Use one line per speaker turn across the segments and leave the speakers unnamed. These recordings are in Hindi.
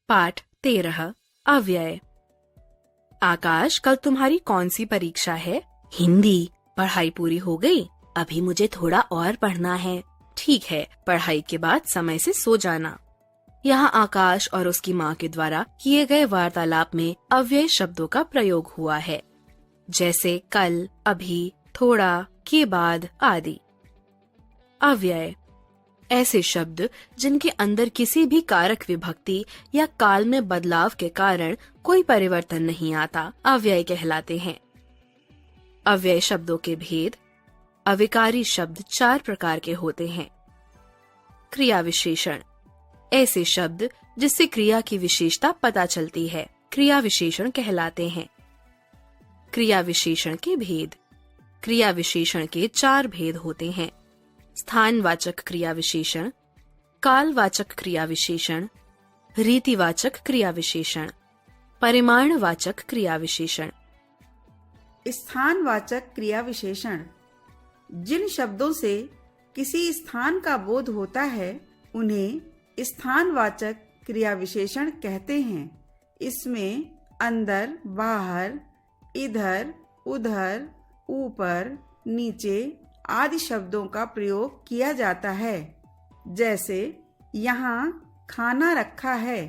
पाठ 13 अव्यय। आकाश, कल तुम्हारी कौन सी परीक्षा है?
हिंदी।
पढ़ाई पूरी हो गई?
अभी मुझे थोड़ा और पढ़ना है।
ठीक है, पढ़ाई के बाद समय से सो जाना। यहाँ आकाश और उसकी माँ के द्वारा किए गए वार्तालाप में अव्यय शब्दों का प्रयोग हुआ है, जैसे कल, अभी, थोड़ा, के बाद आदि। अव्यय ऐसे शब्द जिनके अंदर किसी भी कारक विभक्ति या काल में बदलाव के कारण कोई परिवर्तन नहीं आता, अव्यय कहलाते हैं। अव्यय शब्दों के भेद। अविकारी शब्द 4 प्रकार के होते हैं। क्रिया विशेषण ऐसे शब्द जिससे क्रिया की विशेषता पता चलती है, क्रिया विशेषण कहलाते हैं। क्रिया विशेषण के भेद। क्रिया विशेषण के 4 भेद होते हैं। स्थानवाचक क्रिया विशेषण, कालवाचक क्रिया विशेषण, रीतिवाचक क्रिया विशेषण, परिमाणवाचक क्रिया विशेषण।
स्थानवाचक क्रिया विशेषण जिन शब्दों से किसी स्थान का बोध होता है उन्हें स्थानवाचक क्रिया विशेषण कहते हैं। इसमें अंदर, बाहर, इधर, उधर, ऊपर, नीचे आदि शब्दों का प्रयोग किया जाता है। जैसे यहाँ खाना रखा है,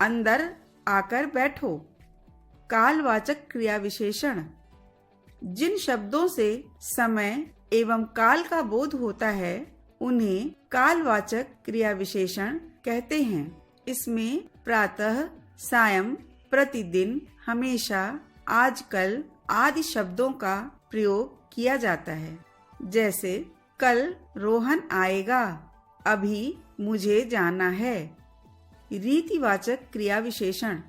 अंदर आकर बैठो। कालवाचक क्रिया विशेषण जिन शब्दों से समय एवं काल का बोध होता है उन्हें कालवाचक क्रिया विशेषण कहते हैं। इसमें प्रातः, सायं, प्रतिदिन, हमेशा, आजकल आदि शब्दों का प्रयोग किया जाता है। जैसे कल रोहन आएगा, अभी मुझे जाना है। रीतिवाचक क्रिया विशेषण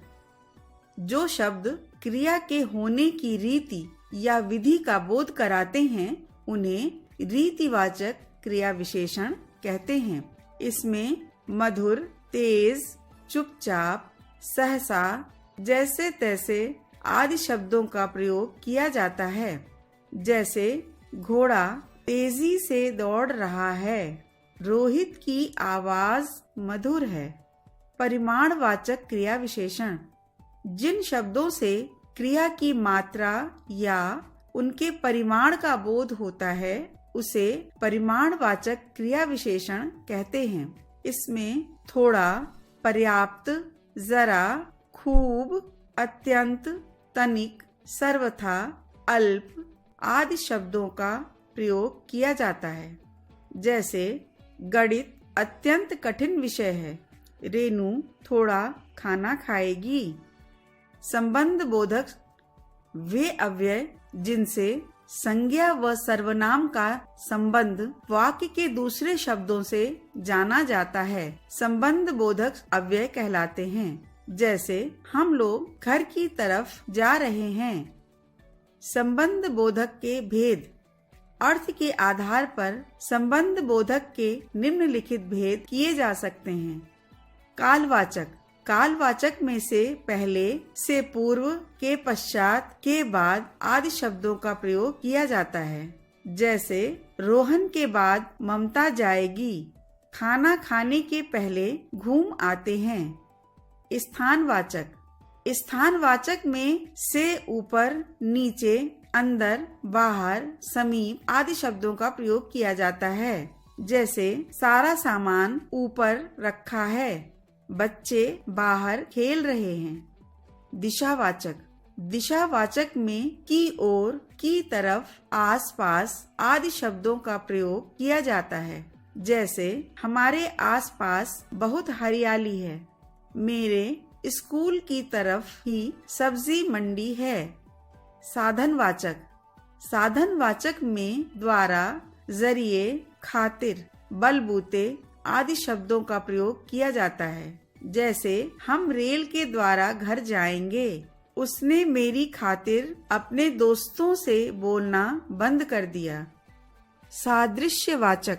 जो शब्द क्रिया के होने की रीति या विधि का बोध कराते हैं उन्हें रीतिवाचक क्रिया विशेषण कहते हैं। इसमें मधुर, तेज, चुपचाप, सहसा, जैसे तैसे आदि शब्दों का प्रयोग किया जाता है। जैसे घोड़ा तेजी से दौड़ रहा है, रोहित की आवाज मधुर है। परिमाणवाचक क्रिया विशेषण जिन शब्दों से क्रिया की मात्रा या उनके परिमाण का बोध होता है उसे परिमाणवाचक क्रिया विशेषण कहते हैं। इसमें थोड़ा, पर्याप्त, जरा, खूब, अत्यंत, तनिक, सर्वथा, अल्प आदि शब्दों का प्रयोग किया जाता है। जैसे गणित अत्यंत कठिन विषय है, रेनू थोड़ा खाना खाएगी। संबंध बोधक वे अव्यय जिनसे संज्ञा व सर्वनाम का संबंध वाक्य के दूसरे शब्दों से जाना जाता है, संबंध बोधक अव्यय कहलाते हैं। जैसे हम लोग घर की तरफ जा रहे हैं। संबंध बोधक के भेद अर्थ के आधार पर संबंध बोधक के निम्नलिखित भेद किए जा सकते हैं। कालवाचक कालवाचक में से पहले, से पूर्व, के पश्चात, के बाद आदि शब्दों का प्रयोग किया जाता है। जैसे रोहन के बाद ममता जाएगी, खाना खाने के पहले घूम आते हैं। स्थानवाचक स्थानवाचक में से ऊपर, नीचे, अंदर, बाहर, समीप आदि शब्दों का प्रयोग किया जाता है। जैसे सारा सामान ऊपर रखा है, बच्चे बाहर खेल रहे हैं। दिशावाचक दिशावाचक में की ओर, की तरफ, आसपास आदि शब्दों का प्रयोग किया जाता है। जैसे हमारे आसपास बहुत हरियाली है, मेरे स्कूल की तरफ ही सब्जी मंडी है। साधनवाचक साधनवाचक में द्वारा, जरिए, खातिर, बलबूते आदि शब्दों का प्रयोग किया जाता है। जैसे हम रेल के द्वारा घर जाएंगे, उसने मेरी खातिर अपने दोस्तों से बोलना बंद कर दिया। सादृश्यवाचक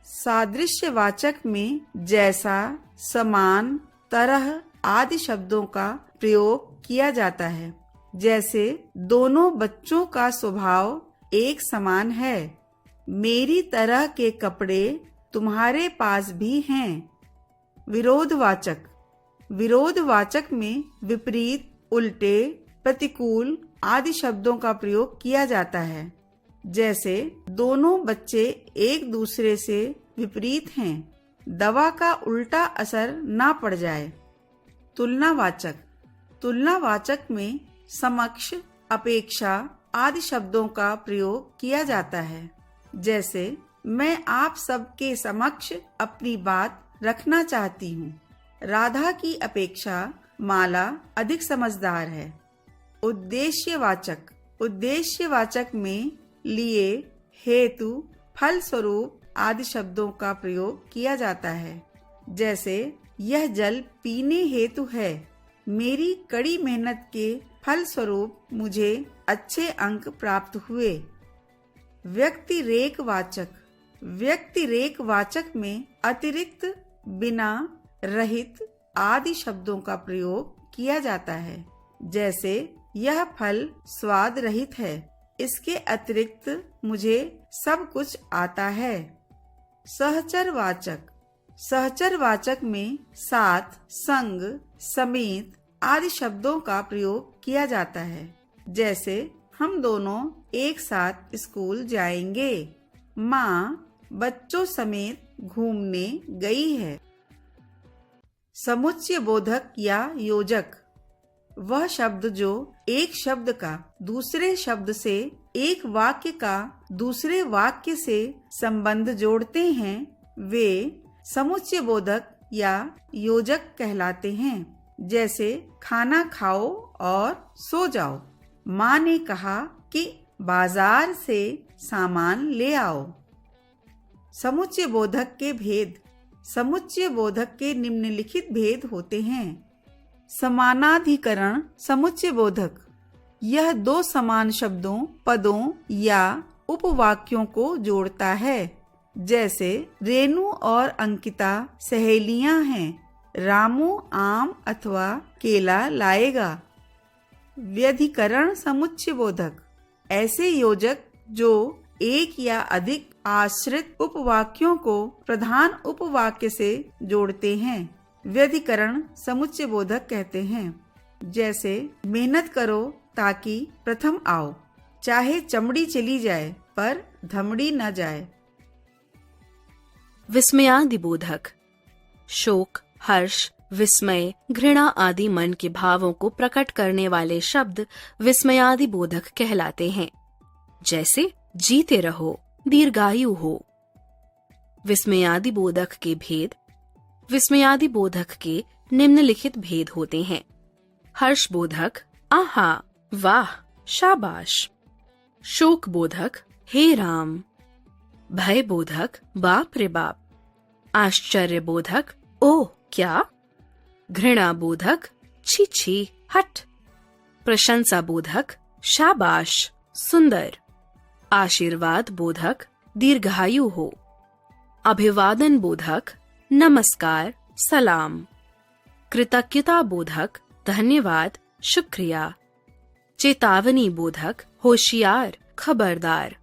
सादृश्यवाचक में जैसा, समान, तरह आदि शब्दों का प्रयोग किया जाता है। जैसे दोनों बच्चों का स्वभाव एक समान है, मेरी तरह के कपड़े तुम्हारे पास भी हैं। विरोधवाचक विरोधवाचक में विपरीत, उल्टे, प्रतिकूल आदि शब्दों का प्रयोग किया जाता है। जैसे दोनों बच्चे एक दूसरे से विपरीत हैं, दवा का उल्टा असर ना पड़ जाए। तुलनावाचक, तुलनावाचक में समक्ष, अपेक्षा आदि शब्दों का प्रयोग किया जाता है। जैसे मैं आप सबके समक्ष अपनी बात रखना चाहती हूँ। राधा की अपेक्षा माला अधिक समझदार है। उद्देश्यवाचक, उद्देश्यवाचक में लिए, हेतु, फलस्वरूप आदि शब्दों का प्रयोग किया जाता है। जैसे यह जल पीने हेतु है, मेरी कड़ी मेहनत के फलस्वरूप मुझे अच्छे अंक प्राप्त हुए। व्यक्तिरेकवाचक, व्यक्तिरेकवाचक में अतिरिक्त, बिना, रहित आदि शब्दों का प्रयोग किया जाता है। जैसे यह फल स्वाद रहित है, इसके अतिरिक्त मुझे सब कुछ आता है। सहचरवाचक, सहचरवाचक में साथ, संग, समेत आदि शब्दों का प्रयोग किया जाता है। जैसे हम दोनों एक साथ स्कूल जाएंगे। माँ बच्चों समेत घूमने गई है। समुच्चय बोधक या योजक, वह शब्द जो एक शब्द का दूसरे शब्द से, एक वाक्य का दूसरे वाक्य से संबंध जोड़ते हैं, वे समुच्चय बोधक या योजक कहलाते हैं। जैसे खाना खाओ और सो जाओ। माँ ने कहा कि बाजार से सामान ले आओ। समुच्चय बोधक के भेद, समुच्चय बोधक के निम्नलिखित भेद होते हैं। समानाधिकरण समुच्चय बोधक, यह दो समान शब्दों, पदों या उपवाक्यों को जोड़ता है। जैसे रेणु और अंकिता सहेलियां हैं, रामू आम अथवा केला लाएगा। व्यधिकरण समुच्चय बोधक, ऐसे योजक जो एक या अधिक आश्रित उपवाक्यों को प्रधान उपवाक्य से जोड़ते हैं, व्यधिकरण समुच्चय बोधक कहते हैं। जैसे मेहनत करो ताकि प्रथम आओ, चाहे चमड़ी चली जाए पर धमड़ी न जाए।
विस्मयादिबोधक, शोक, हर्ष, विस्मय, घृणा आदि मन के भावों को प्रकट करने वाले शब्द विस्मयादिबोधक कहलाते हैं। जैसे जीते रहो, दीर्घायु हो। विस्मयादिबोधक के भेद, विस्मयादिबोधक के निम्नलिखित भेद होते हैं। हर्षबोधक, आहा, वाह, शाबाश। शोकबोधक, हे राम। भयबोधक, बाप रे बाप। आश्चर्यबोधक, ओह क्या। घृणाबोधक, छी छी, हट। प्रशंसाबोधक, शाबाश, सुंदर। आशीर्वाद बोधक, दीर्घायु हो। अभिवादन बोधक, नमस्कार, सलाम। कृतज्ञता बोधक, धन्यवाद, शुक्रिया। चेतावनी बोधक, होशियार, खबरदार।